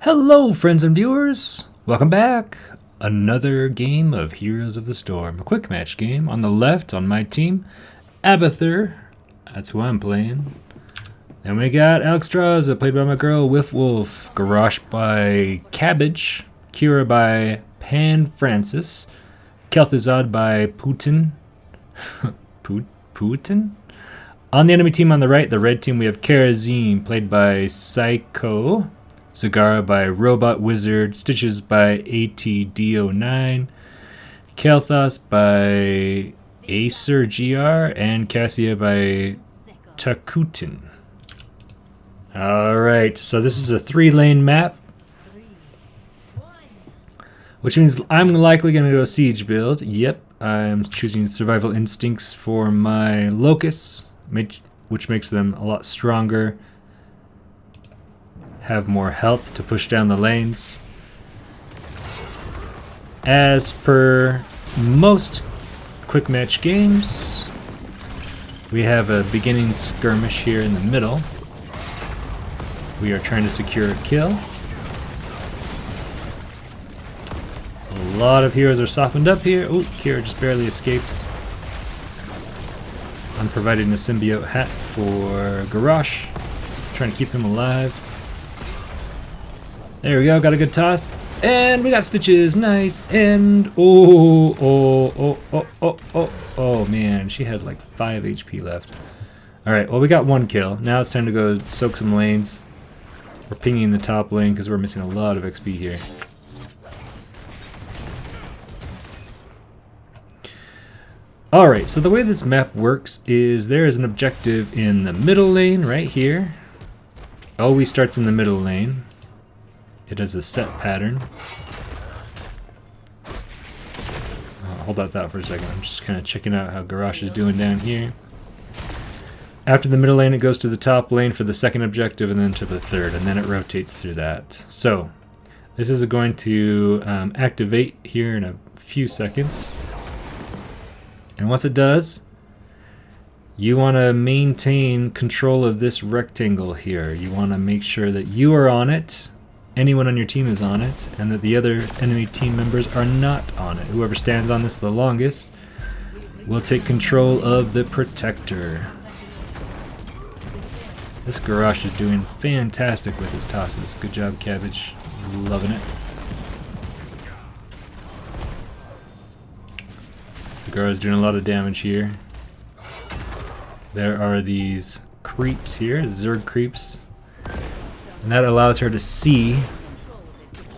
Hello, friends and viewers! Welcome back! Another game of Heroes of the Storm. A quick match game. On the left, on my team, Abathur. That's who I'm playing. Then we got Alexstrasza, played by my girl, Whiff Wolf. Garrosh by Cabbage. Kira by Pan Francis. Kel'Thuzad by Putin. Putin? On the enemy team on the right, the red team, we have Karazim, played by Psycho. Zagara by Robot Wizard, Stitches by ATD09, Kel'Thas by Acer GR, and Cassia by Takutin. Alright, so this is a 3-lane map, which means I'm likely going to go Siege build. Yep, I'm choosing Survival Instincts for my Locusts, which makes them a lot stronger. Have more health to push down the lanes. As per most quick match games, we have a beginning skirmish here in the middle. We are trying to secure a kill. A lot of heroes are softened up here. Oh, Kira just barely escapes. I'm providing a symbiote hat for Garrosh, trying to keep him alive. There we go, got a good toss. And we got Stitches, nice. And oh man, she had like 5 HP left. Alright, well we got 1 kill. Now it's time to go soak some lanes. We're pinging the top lane because we're missing a lot of XP here. Alright, so the way this map works is there is an objective in the middle lane right here. Always starts in the middle lane. It is a set pattern. Hold that thought for a second. I'm just kind of checking out how Garrosh is doing down here. After the middle lane, it goes to the top lane for the second objective, and then to the third, and then it rotates through that. So, this is going to activate here in a few seconds. And once it does, you want to maintain control of this rectangle here. You want to make sure that you are on it, anyone on your team is on it, and that the other enemy team members are not on it. Whoever stands on this the longest will take control of the protector. This Garrosh is doing fantastic with his tosses. Good job, Cabbage. Loving it. Zagara's doing a lot of damage here. There are these creeps here, Zerg creeps. And that allows her to see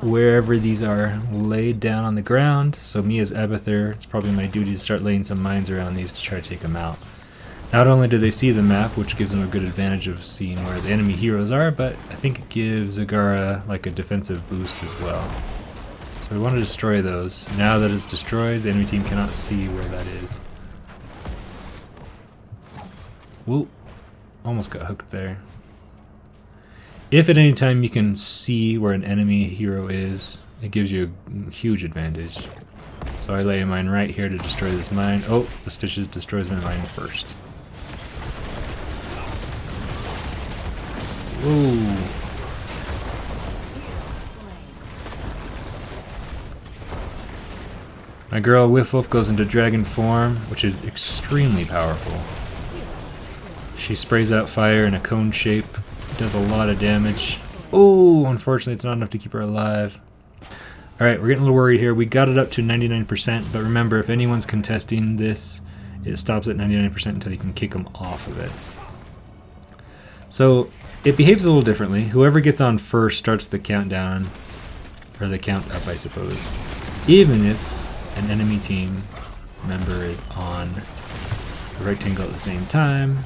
wherever these are laid down on the ground. So me as Abathur, it's probably my duty to start laying some mines around these to try to take them out. Not only do they see the map, which gives them a good advantage of seeing where the enemy heroes are, but I think it gives Zagara like a defensive boost as well. So we want to destroy those. Now that it's destroyed, the enemy team cannot see where that is. Whoa, almost got hooked there. If at any time you can see where an enemy hero is, it gives you a huge advantage. So I lay a mine right here to destroy this mine. Oh, the Stitches destroys my mine first. Whoa. My girl Whiff Wolf goes into dragon form, which is extremely powerful. She sprays out fire in a cone shape. Does a lot of damage. Oh, unfortunately it's not enough to keep her alive. Alright, we're getting a little worried here. We got it up to 99%, but remember, if anyone's contesting this, it stops at 99% until you can kick them off of it. So, it behaves a little differently. Whoever gets on first starts the countdown, or the count up, I suppose. Even if an enemy team member is on the rectangle at the same time.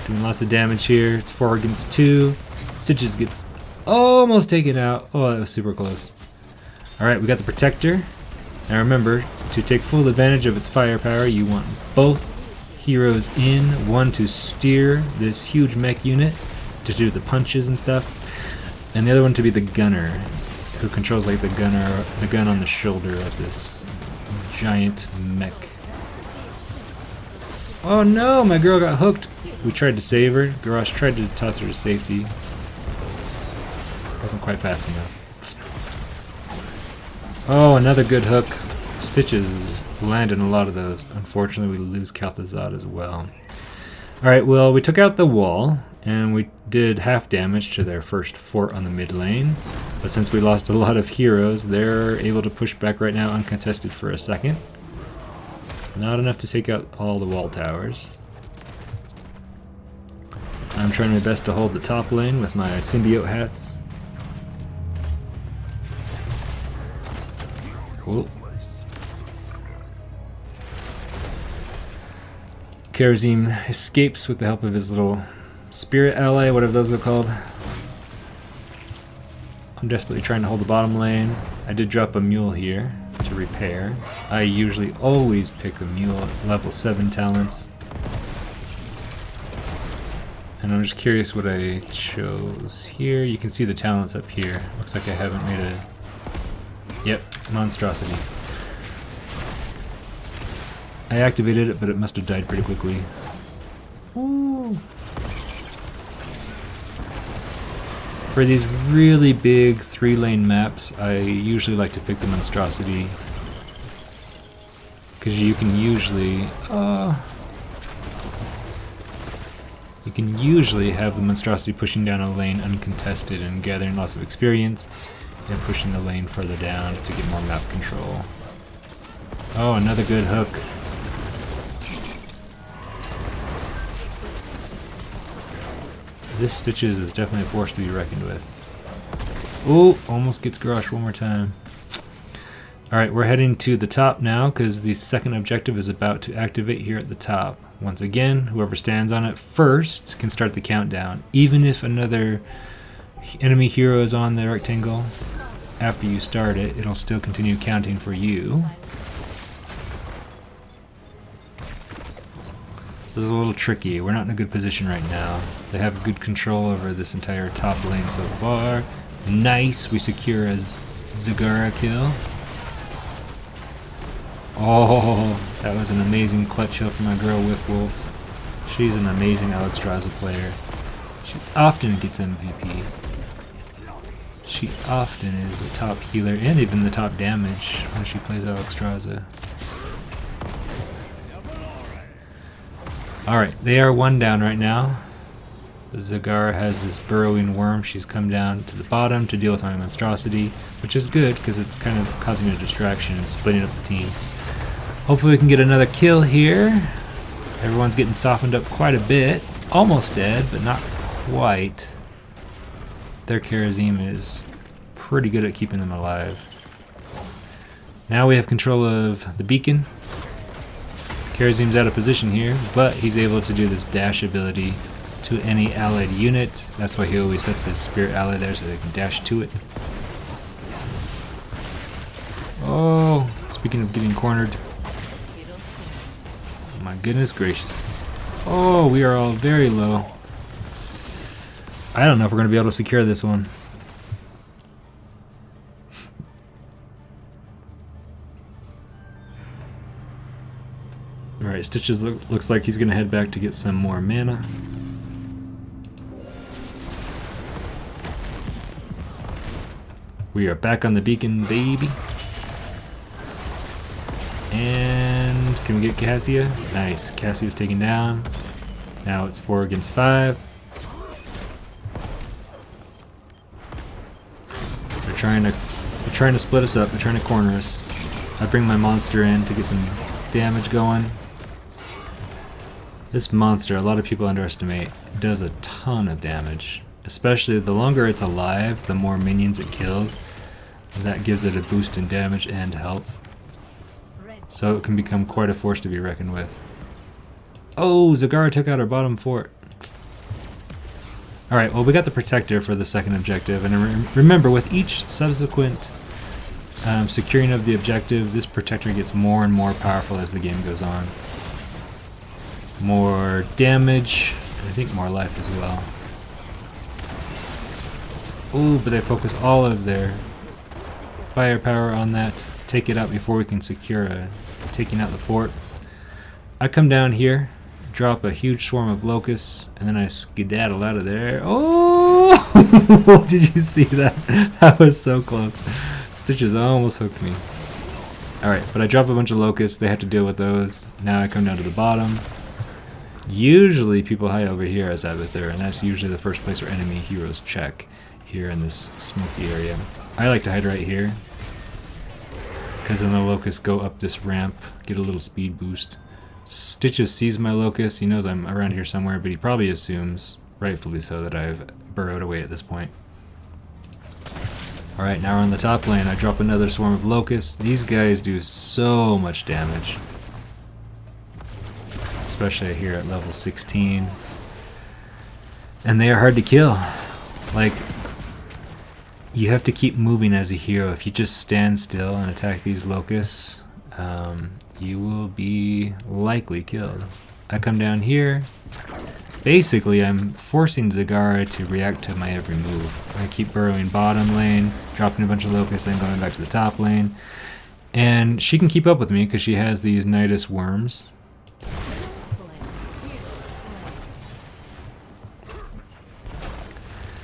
Doing lots of damage here. It's 4 against 2. Stitches gets almost taken out. Oh, that was super close. Alright, we got the Protector. Now remember, to take full advantage of its firepower, you want both heroes in. One to steer this huge mech unit, to do the punches and stuff. And the other one to be the gunner, who controls like the gun on the shoulder of this giant mech. Oh no, my girl got hooked. We tried to save her. Garrosh tried to toss her to safety. Wasn't quite fast enough. Oh, another good hook. Stitches landed a lot of those. Unfortunately, we lose Kalthazad as well. Alright, well, we took out the wall, and we did half damage to their first fort on the mid lane. But since we lost a lot of heroes, they're able to push back right now uncontested for a second. Not enough to take out all the wall towers. I'm trying my best to hold the top lane with my symbiote hats. Cool. Karazim escapes with the help of his little spirit ally, whatever those are called. I'm desperately trying to hold the bottom lane. I did drop a mule here to repair. I usually always pick a mule at level 7 talents. And I'm just curious what I chose here. You can see the talents up here. Looks like I haven't made a... Yep, monstrosity. I activated it, but it must have died pretty quickly. Ooh. For these really big 3-lane maps, I usually like to pick the monstrosity. Because you can usually... you can usually have the monstrosity pushing down a lane uncontested and gathering lots of experience, and pushing the lane further down to get more map control. Oh, another good hook. This Stitches is definitely a force to be reckoned with. Oh, almost gets Garrosh one more time. Alright, we're heading to the top now because the second objective is about to activate here at the top. Once again, whoever stands on it first can start the countdown. Even if another enemy hero is on the rectangle, after you start it, it'll still continue counting for you. This is a little tricky. We're not in a good position right now. They have good control over this entire top lane so far. Nice, we secure a Zagara kill. Oh, that was an amazing clutch kill from my girl Whiff Wolf. She's an amazing Alexstrasza player. She often gets MVP. She often is the top healer and even the top damage when she plays Alexstrasza. Alright, they are one down right now. Zagara has this burrowing worm. She's come down to the bottom to deal with my monstrosity, which is good because it's kind of causing a distraction and splitting up the team. Hopefully we can get another kill here. Everyone's getting softened up quite a bit. Almost dead, but not quite. Their Karazim is pretty good at keeping them alive. Now we have control of the beacon. Karazim's out of position here, but he's able to do this dash ability to any allied unit. That's why he always sets his spirit ally there so they can dash to it. Oh, speaking of getting cornered. My goodness gracious. Oh, we are all very low. I don't know if we're going to be able to secure this one. Alright, Stitches looks like he's going to head back to get some more mana. We are back on the beacon, baby. And can we get Cassia? Nice. Cassia's taken down. Now it's 4 against 5. They're trying to split us up. They're trying to corner us. I bring my monster in to get some damage going. This monster, a lot of people underestimate, does a ton of damage. Especially the longer it's alive, the more minions it kills. That gives it a boost in damage and health. So it can become quite a force to be reckoned with. Oh, Zagara took out our bottom fort. Alright, well we got the Protector for the second objective. And remember, with each subsequent securing of the objective, this Protector gets more and more powerful as the game goes on. More damage, and I think more life as well. Ooh, but they focus all of their firepower on that. Take it out before we can secure taking out the fort. I come down here drop a huge swarm of locusts, and then I skedaddle out of there. Oh! Did you see that? That was so close. Stitches almost hooked me. Alright, but I drop a bunch of locusts. They have to deal with those. Now I come down to the bottom. Usually people hide over here as Abathur, and that's usually the first place where enemy heroes check, here in this smoky area. I like to hide right here, because then the locusts go up this ramp, get a little speed boost. Stitches sees my locust. He knows I'm around here somewhere, but he probably assumes, rightfully so, that I've burrowed away at this point. Alright, now we're on the top lane. I drop another swarm of locusts. These guys do so much damage, especially here at level 16. And they are hard to kill. Like, you have to keep moving as a hero. If you just stand still and attack these locusts, you will be likely killed. I come down here. Basically, I'm forcing Zagara to react to my every move. I keep burrowing bottom lane, dropping a bunch of locusts, then going back to the top lane. And she can keep up with me because she has these Nidus worms.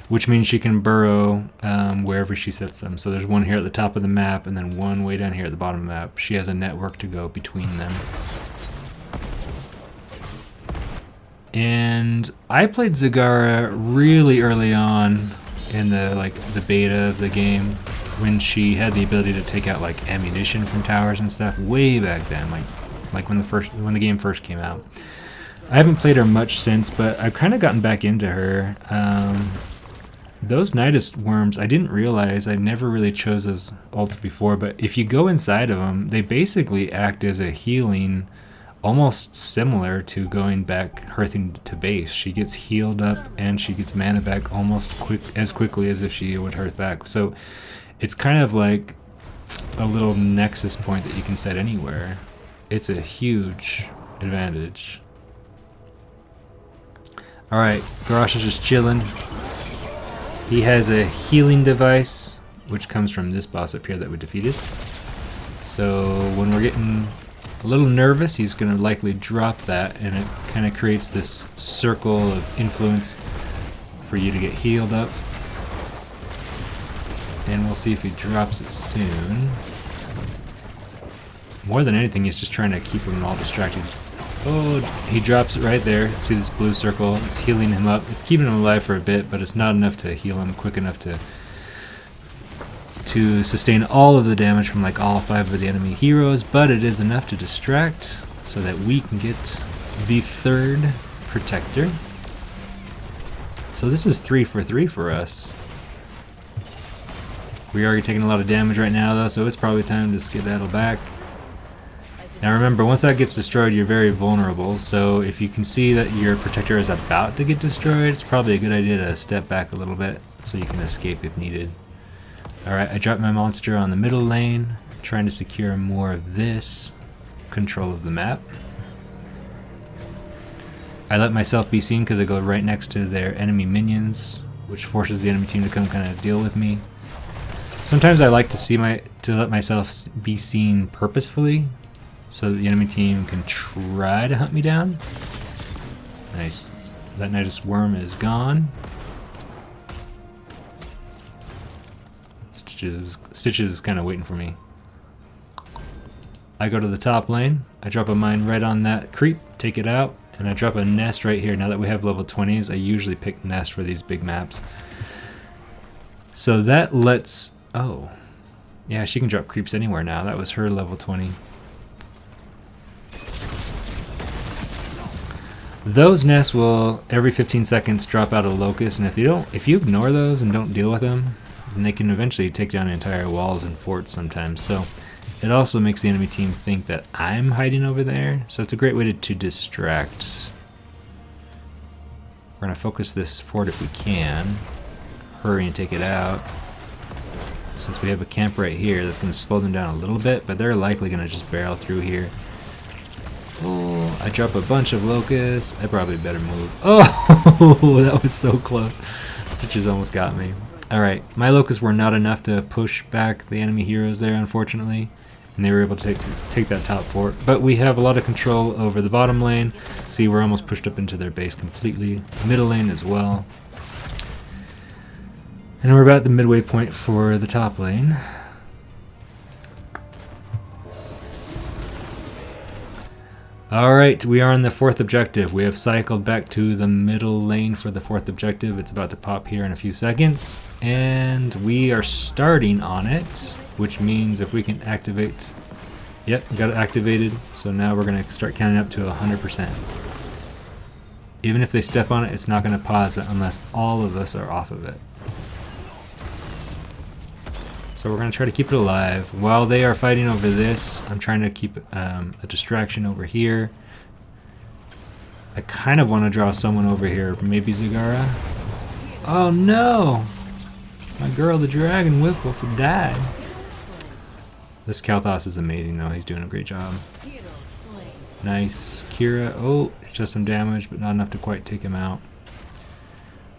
Which means she can burrow wherever she sets them. So there's one here at the top of the map, and then one way down here at the bottom of the map. She has a network to go between them. And I played Zagara really early on in the beta of the game, when she had the ability to take out like ammunition from towers and stuff. Way back then, like when the game first came out. I haven't played her much since, but I've kind of gotten back into her. Those Nidus worms, I didn't realize, I never really chose as ults before, but if you go inside of them, they basically act as a healing, almost similar to going back hearthing to base. She gets healed up and she gets mana back almost as quickly as if she would hearth back. So it's kind of like a little nexus point that you can set anywhere. It's a huge advantage. Alright, Garrosh is just chilling. He has a healing device, which comes from this boss up here that we defeated. So when we're getting a little nervous, he's going to likely drop that, and it kind of creates this circle of influence for you to get healed up. And we'll see if he drops it soon. More than anything, he's just trying to keep them all distracted. Oh, he drops it right there. See this blue circle? It's healing him up. It's keeping him alive for a bit, but it's not enough to heal him quick enough to sustain all of the damage from like all 5 of the enemy heroes, but it is enough to distract so that we can get the 3rd protector. So this is 3 for 3 for us. We're already taking a lot of damage right now though, so it's probably time to skedaddle back. Now remember, once that gets destroyed, you're very vulnerable, so if you can see that your protector is about to get destroyed, it's probably a good idea to step back a little bit so you can escape if needed. Alright, I dropped my monster on the middle lane, trying to secure more of this control of the map. I let myself be seen because I go right next to their enemy minions, which forces the enemy team to come kind of deal with me. Sometimes I like to let myself be seen purposefully, so that the enemy team can try to hunt me down. Nice. That Nidus worm is gone. Stitches is kind of waiting for me. I go to the top lane. I drop a mine right on that creep, take it out, and I drop a nest right here. Now that we have level 20s, I usually pick nest for these big maps. So that lets... Oh. Yeah, she can drop creeps anywhere now. That was her level 20. Those nests will every 15 seconds drop out a locust, and if you ignore those and don't deal with them, then they can eventually take down entire walls and forts sometimes. So it also makes the enemy team think that I'm hiding over there, so it's a great way to distract. We're gonna focus this fort if we can. Hurry and take it out. Since we have a camp right here, that's gonna slow them down a little bit, but they're likely gonna just barrel through here. Oh, I drop a bunch of locusts. I probably better move. Oh, that was so close. Stitches almost got me. Alright, my locusts were not enough to push back the enemy heroes there, unfortunately. and they were able to take that top fort. But we have a lot of control over the bottom lane. See, we're almost pushed up into their base completely. Middle lane as well. And we're about the midway point for the top lane. Alright, we are on the fourth objective. We have cycled back to the middle lane for the fourth objective. It's about to pop here in a few seconds. And we are starting on it, which means if we can activate... Yep, got it activated. So now we're going to start counting up to 100%. Even if they step on it, it's not going to pause it unless all of us are off of it. So we're going to try to keep it alive. While they are fighting over this, I'm trying to keep a distraction over here. I kind of want to draw someone over here. Maybe Zagara? Oh no! My girl, the dragon Whiffwolf, died. This Kalthos is amazing though. He's doing a great job. Nice. Kira. Oh, just some damage, but not enough to quite take him out.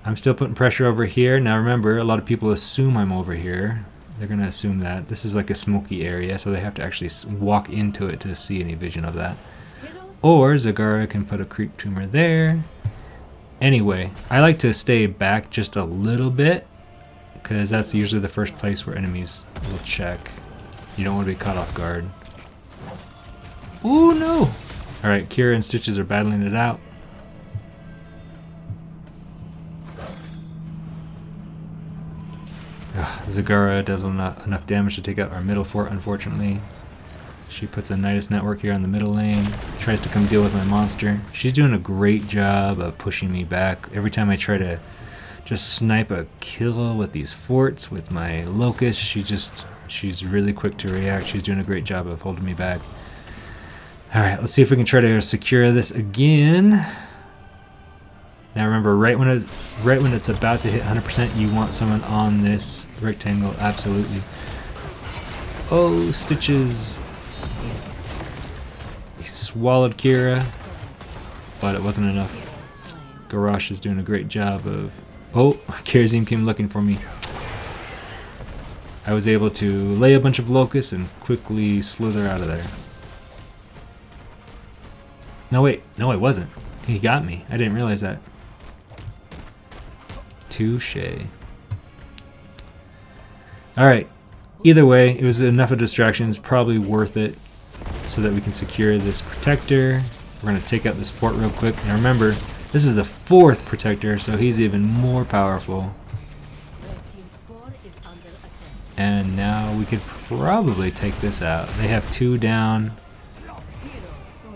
I'm still putting pressure over here. Now remember, a lot of people assume I'm over here. They're going to assume that. This is like a smoky area, so they have to actually walk into it to see any vision of that. Or Zagara can put a creep tumor there. Anyway, I like to stay back just a little bit, because that's usually the first place where enemies will check. You don't want to be caught off guard. Ooh, no! Alright, Kira and Stitches are battling it out. Zagara does enough damage to take out our middle fort, unfortunately. She puts a Nidus network here on the middle lane, tries to come deal with my monster. She's doing a great job of pushing me back. Every time I try to just snipe a kill with these forts, with my Locust, she's really quick to react. She's doing a great job of holding me back. Alright, let's see if we can try to secure this again. Now remember, right when it's about to hit 100%, you want someone on this rectangle, absolutely. Oh, Stitches. He swallowed Kira, but it wasn't enough. Garrosh is doing a great job of... Oh, Kirazim came looking for me. I was able to lay a bunch of locusts and quickly slither out of there. No, wait. No, I wasn't. He got me. I didn't realize that. Touche. Alright. Either way, it was enough of distractions. Probably worth it so that we can secure this protector. We're going to take out this fort real quick. And remember, this is the fourth protector, so he's even more powerful. And now we could probably take this out. They have 2 down.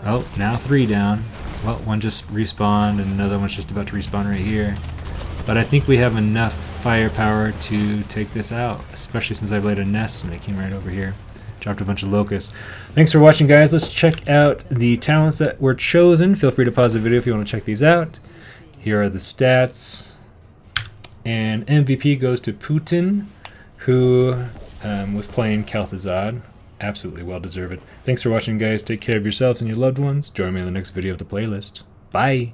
Oh, now 3 down. Well, one just respawned and another one's just about to respawn right here. But I think we have enough firepower to take this out, especially since I've laid a nest and they came right over here. Dropped a bunch of locusts. Thanks for watching, guys. Let's check out the talents that were chosen. Feel free to pause the video if you want to check these out. Here are the stats. And MVP goes to Putin, who was playing Kalthazad. Absolutely well-deserved. Thanks for watching, guys. Take care of yourselves and your loved ones. Join me in the next video of the playlist. Bye!